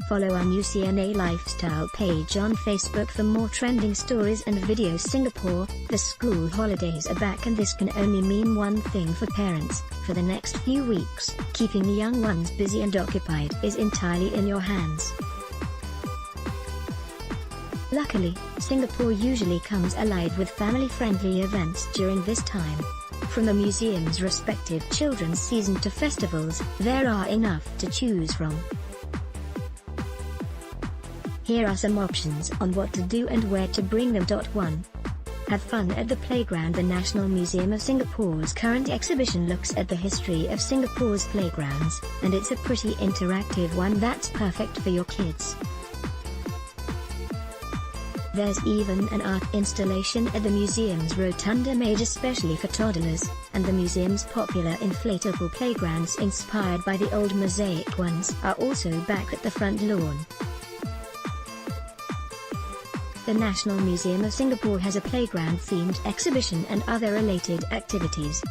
Follow our new CNA Lifestyle page on Facebook for more trending stories and videos. Singapore, the school holidays are back, and this can only mean one thing for parents. For the next few weeks, keeping the young ones busy and occupied is entirely in your hands. Luckily, Singapore usually comes alive with family-friendly events during this time. From the museum's respective children's season to festivals, there are enough to choose from. Here are some options on what to do and where to bring them. 1. Have fun at the playground. The National Museum of Singapore's current exhibition looks at the history of Singapore's playgrounds, and it's a pretty interactive one that's perfect for your kids. There's even an art installation at the museum's rotunda made especially for toddlers, and the museum's popular inflatable playgrounds inspired by the old mosaic ones are also back at the front lawn. The National Museum of Singapore has a playground-themed exhibition and other related activities.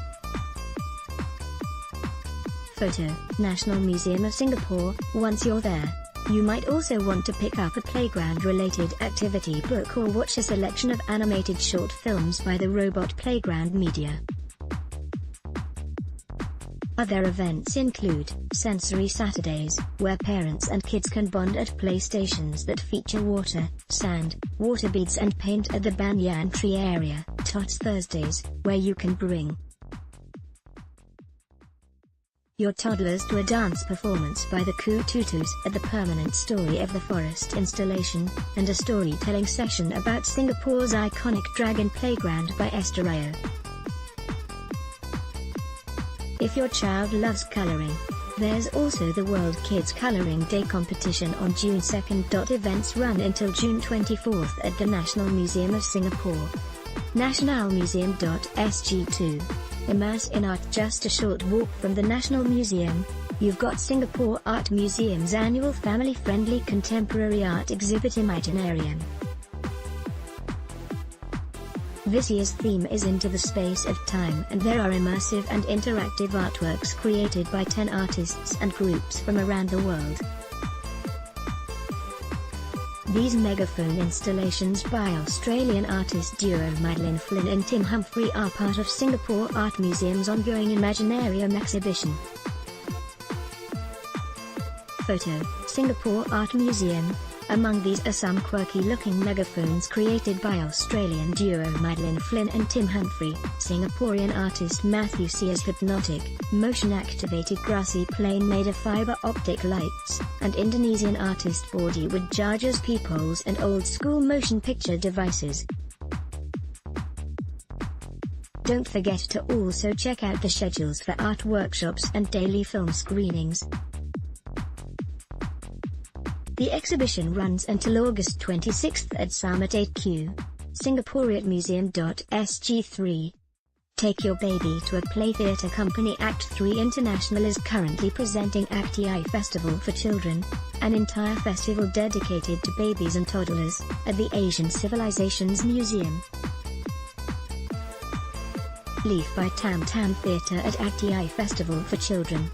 Photo: National Museum of Singapore. Once you're there, you might also want to pick up a playground-related activity book or watch a selection of animated short films by the Robot Playground Media. Other events include Sensory Saturdays, where parents and kids can bond at playstations that feature water, sand, water beads and paint at the Banyan Tree area. Tots Thursdays, where you can bring your toddlers to a dance performance by the Coo Tutus at the Permanent Story of the Forest installation, and a storytelling session about Singapore's iconic Dragon Playground by Esther Rao. If your child loves coloring, there's also the World Kids Colouring Day competition on June 2nd. Events run until June 24th at the National Museum of Singapore. Nationalmuseum.sg. 2. Immerse in art. Just a short walk from the National Museum, you've got Singapore Art Museum's annual family-friendly contemporary art exhibit Imaginarium. This year's theme is Into the Space of Time, and there are immersive and interactive artworks created by 10 artists and groups from around the world. These megaphone installations by Australian artist duo Madeleine Flynn and Tim Humphrey are part of Singapore Art Museum's ongoing Imaginarium exhibition. Photo: Singapore Art Museum. Among these are some quirky-looking megaphones created by Australian duo Madeleine Flynn and Tim Humphrey, Singaporean artist Matthew Sears' hypnotic, motion-activated grassy plane made of fibre optic lights, and Indonesian artist Bollywood Jaja's peepholes and old-school motion picture devices. Don't forget to also check out the schedules for art workshops and daily film screenings. The exhibition runs until August 26th at Summit 8Q. Singaporeatmuseum.sg. 3. Take your baby to a play. Theatre company Act 3 International is currently presenting ACTI Festival for Children, an entire festival dedicated to babies and toddlers, at the Asian Civilizations Museum. Leaf by Tam Tam Theatre at ACTI Festival for Children.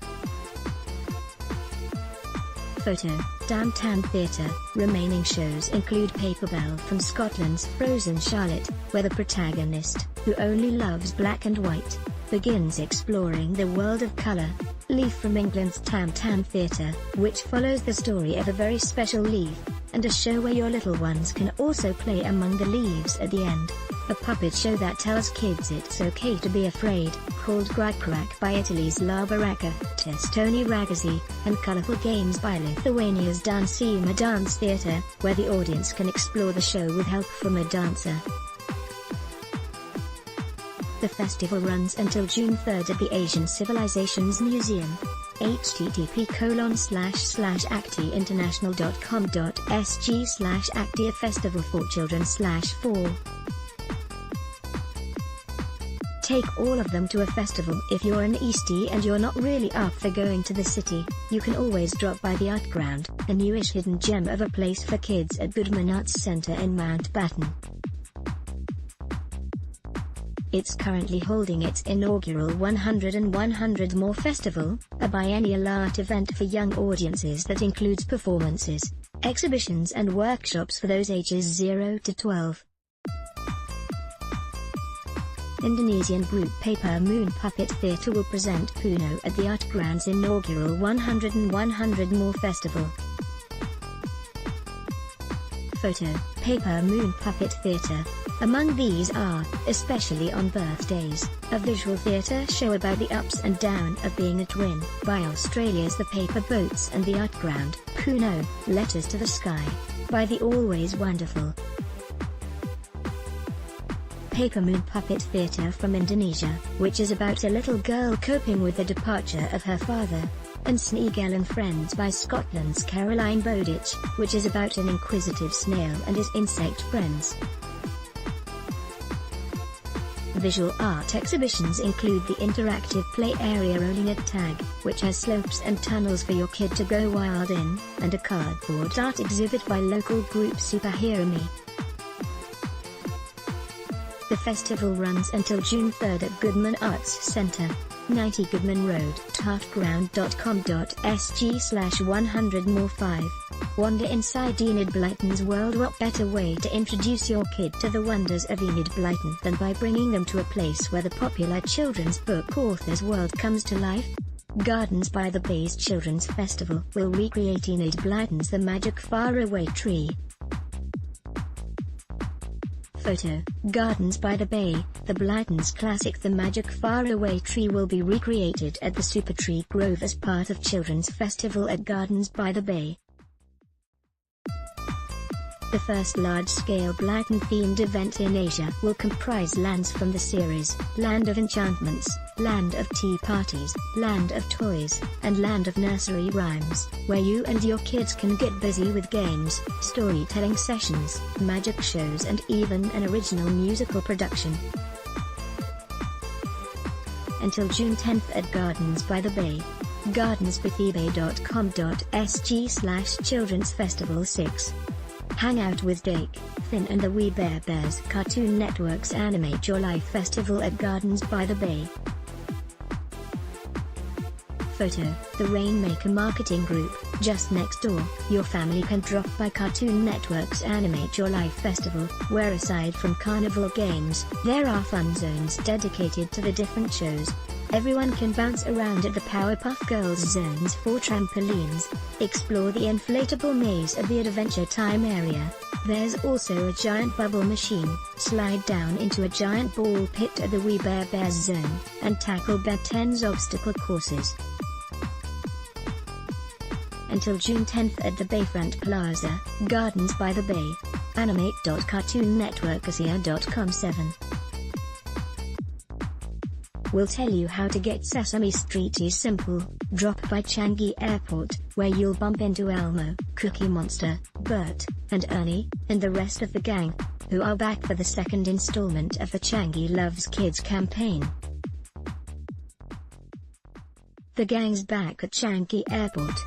Photo: Tam Tam Theatre. Remaining shows include Paper Bell from Scotland's Frozen Charlotte, where the protagonist, who only loves black and white, begins exploring the world of colour. Leaf from England's Tam Tam Theatre, which follows the story of a very special leaf, and a show where your little ones can also play among the leaves at the end. A puppet show that tells kids it's okay to be afraid, called Crack Crack by Italy's La Baracca, Testoni Ragazzi, and colourful games by Lithuania's Dansima Dance Theatre, where the audience can explore the show with help from a dancer. The festival runs until June 3rd at the Asian Civilizations Museum. http://actiinternational.com.sg/actiafestivalforchildren/4. Take all of them to a festival. If you're an Eastie and you're not really up for going to the city, you can always drop by the Art Ground, a newish hidden gem of a place for kids at Goodman Arts Centre in Mountbatten. It's currently holding its inaugural 100 and 100 More Festival, a biennial art event for young audiences that includes performances, exhibitions and workshops for those ages 0 to 12. Indonesian group Paper Moon Puppet Theatre will present Puno at the Art Ground's inaugural 100 and 100 More Festival. Photo, Paper Moon Puppet Theatre. Among these are, especially on birthdays, a visual theatre show about the ups and downs of being a twin, by Australia's The Paper Boats and the Art Ground, Puno, Letters to the Sky, by the Always Wonderful. Paper Moon Puppet Theatre from Indonesia, which is about a little girl coping with the departure of her father. And Sneagel and Friends by Scotland's Caroline Bowditch, which is about an inquisitive snail and his insect friends. Visual art exhibitions include the interactive play area Rolling a Tag, which has slopes and tunnels for your kid to go wild in, and a cardboard art exhibit by local group Superhero Me. The festival runs until June 3rd at Goodman Arts Centre, 90 Goodman Road, tartground.com.sg/100more5. Wander inside Enid Blyton's world. What better way to introduce your kid to the wonders of Enid Blyton than by bringing them to a place where the popular children's book author's world comes to life? Gardens by the Bay's Children's Festival will recreate Enid Blyton's The Magic Faraway Tree. Photo, Gardens by the Bay. The Blytons' classic The Magic Faraway Tree will be recreated at the Supertree Grove as part of Children's Festival at Gardens by the Bay. The first large-scale Blyton-themed event in Asia will comprise lands from the series, Land of Enchantments, Land of Tea Parties, Land of Toys, and Land of Nursery Rhymes, where you and your kids can get busy with games, storytelling sessions, magic shows and even an original musical production. Until June 10th at Gardens by the Bay. gardensbythebay.com.sg/Children's Festival 6. Hang out with Dake, Finn and the Wee Bear Bears. Cartoon Network's Animate Your Life Festival at Gardens by the Bay. Photo, the Rainmaker Marketing Group, just next door. Your family can drop by Cartoon Network's Animate Your Life Festival, where aside from carnival games, there are fun zones dedicated to the different shows. Everyone can bounce around at the Powerpuff Girls zones for trampolines, explore the inflatable maze at the Adventure Time area. There's also a giant bubble machine, slide down into a giant ball pit at the Wee Bear Bears zone, and tackle Ben 10's obstacle courses. Until June 10th at the Bayfront Plaza, Gardens by the Bay. Animate.cartoonnetworkasia.com 7. We'll tell you how to get Sesame Street is simple. Drop by Changi Airport, where you'll bump into Elmo, Cookie Monster, Bert, and Ernie, and the rest of the gang, who are back for the second installment of the Changi Loves Kids campaign. The gang's back at Changi Airport.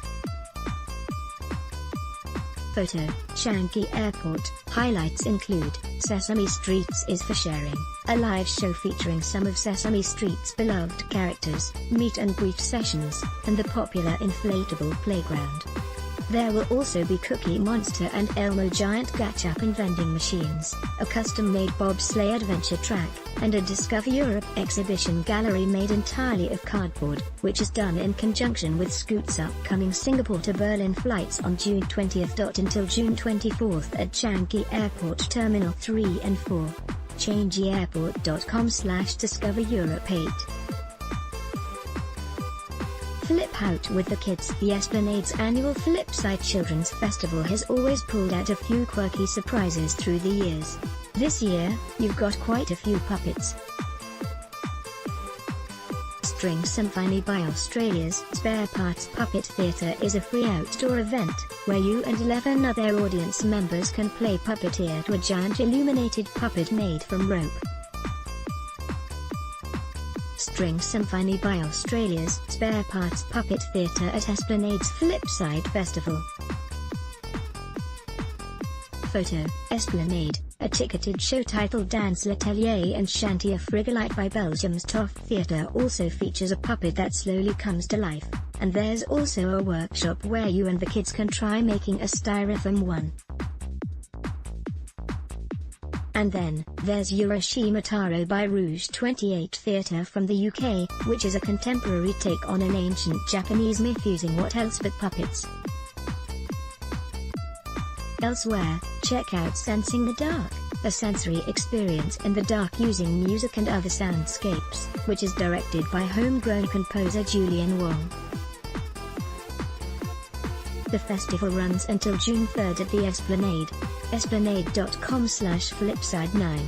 Photo, Changi Airport. Highlights include, Sesame Streets is for sharing, a live show featuring some of Sesame Street's beloved characters, meet and greet sessions, and the popular inflatable playground. There will also be Cookie Monster and Elmo giant gachap and vending machines, a custom-made bobsleigh adventure track, and a Discover Europe exhibition gallery made entirely of cardboard, which is done in conjunction with Scoot's upcoming Singapore to Berlin flights on June 20th. Until June 24th at Changi Airport Terminal 3 and 4. changiairport.com/Discover Europe 8. Flip Out with the Kids. The Esplanade's annual Flipside Children's Festival has always pulled out a few quirky surprises through the years. This year, you've got quite a few puppets. String Symphony by Australia's Spare Parts Puppet Theatre is a free outdoor event, where you and 11 other audience members can play puppeteer to a giant illuminated puppet made from rope. String Symphony by Australia's Spare Parts Puppet Theatre at Esplanade's Flipside Festival. Photo, Esplanade, a ticketed show titled Dance L'Atelier and Chantier Frigolite by Belgium's Toff Theatre also features a puppet that slowly comes to life, and there's also a workshop where you and the kids can try making a styrofoam one. And then, there's Urashima Taro by Rouge 28 Theatre from the UK, which is a contemporary take on an ancient Japanese myth using what else but puppets. Elsewhere, check out Sensing the Dark, a sensory experience in the dark using music and other soundscapes, which is directed by homegrown composer Julian Wong. The festival runs until June 3rd at the Esplanade. Esplanade.com/flipside9.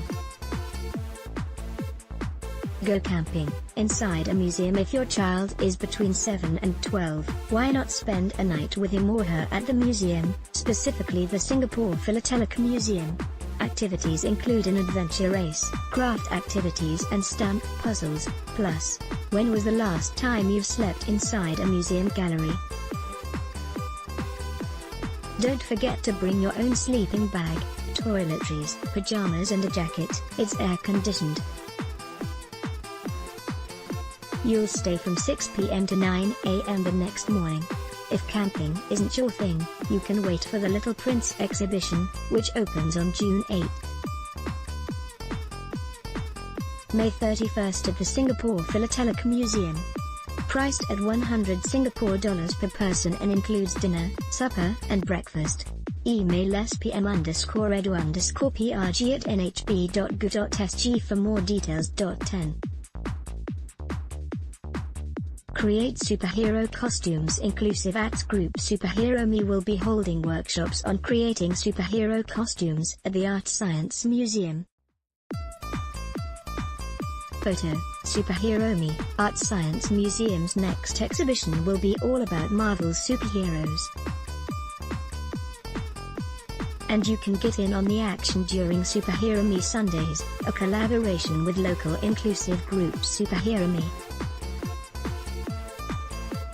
Go camping inside a museum. If your child is between 7 and 12, why not spend a night with him or her at the museum, specifically the Singapore Philatelic Museum? Activities include an adventure race, craft activities and stamp puzzles. Plus, when was the last time you've slept inside a museum gallery? Don't forget to bring your own sleeping bag, toiletries, pajamas and a jacket. It's air-conditioned. You'll stay from 6 p.m. to 9 a.m. the next morning. If camping isn't your thing, you can wait for the Little Prince exhibition, which opens on June 8. May 31st at the Singapore Philatelic Museum. Priced at 100 Singapore dollars per person and includes dinner, supper, and breakfast. Email spm_edu_prg@nhb.go.sg for more details. 10. Create superhero costumes inclusive at Group Superhero Me will be holding workshops on creating superhero costumes at the Art Science Museum. Photo, Superhero Me, Art Science Museum's next exhibition will be all about Marvel's superheroes. And you can get in on the action during Superhero Me Sundays, a collaboration with local inclusive group Superhero Me.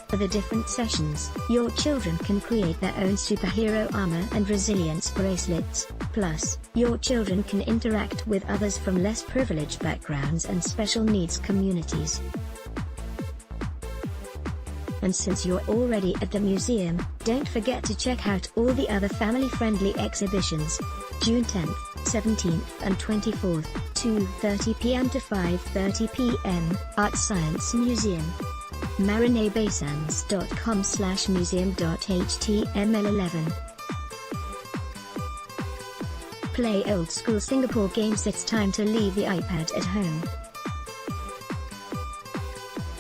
For the different sessions, your children can create their own superhero armor and resilience bracelets. Plus, your children can interact with others from less privileged backgrounds and special needs communities. And since you're already at the museum, don't forget to check out all the other family-friendly exhibitions. June 10th, 17th and 24th, 2:30 p.m. to 5:30 p.m., Art Science Museum. marinebassans.com/museum.html11. Play old school Singapore games. It's time to leave the iPad at home.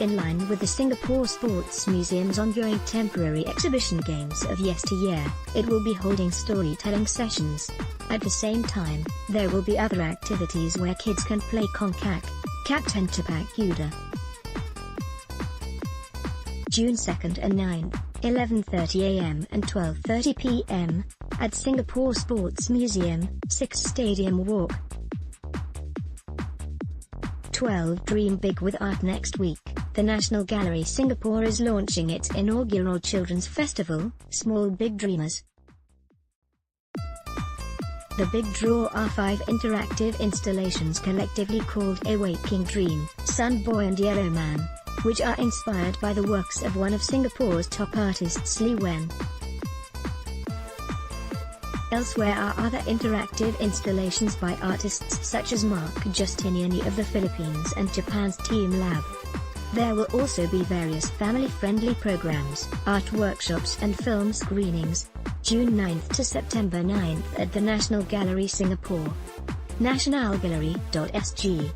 In line with the Singapore Sports Museum's ongoing temporary exhibition Games of Yesteryear, it will be holding storytelling sessions. At the same time, there will be other activities where kids can play Konkak, Captain Tapak Yuda. June 2nd and 9th, 11:30 a.m. and 12:30 p.m., at Singapore Sports Museum, 6 Stadium Walk. 12 Dream Big with Art. Next week, the National Gallery Singapore is launching its inaugural children's festival, Small Big Dreamers. The Big Draw are 5 interactive installations collectively called A Waking Dream, Sun Boy and Yellow Man, which are inspired by the works of one of Singapore's top artists, Lee Wen. Elsewhere are other interactive installations by artists such as Mark Justiniani of the Philippines and Japan's Team Lab. There will also be various family-friendly programs, art workshops and film screenings. June 9th to September 9th at the National Gallery Singapore. nationalgallery.sg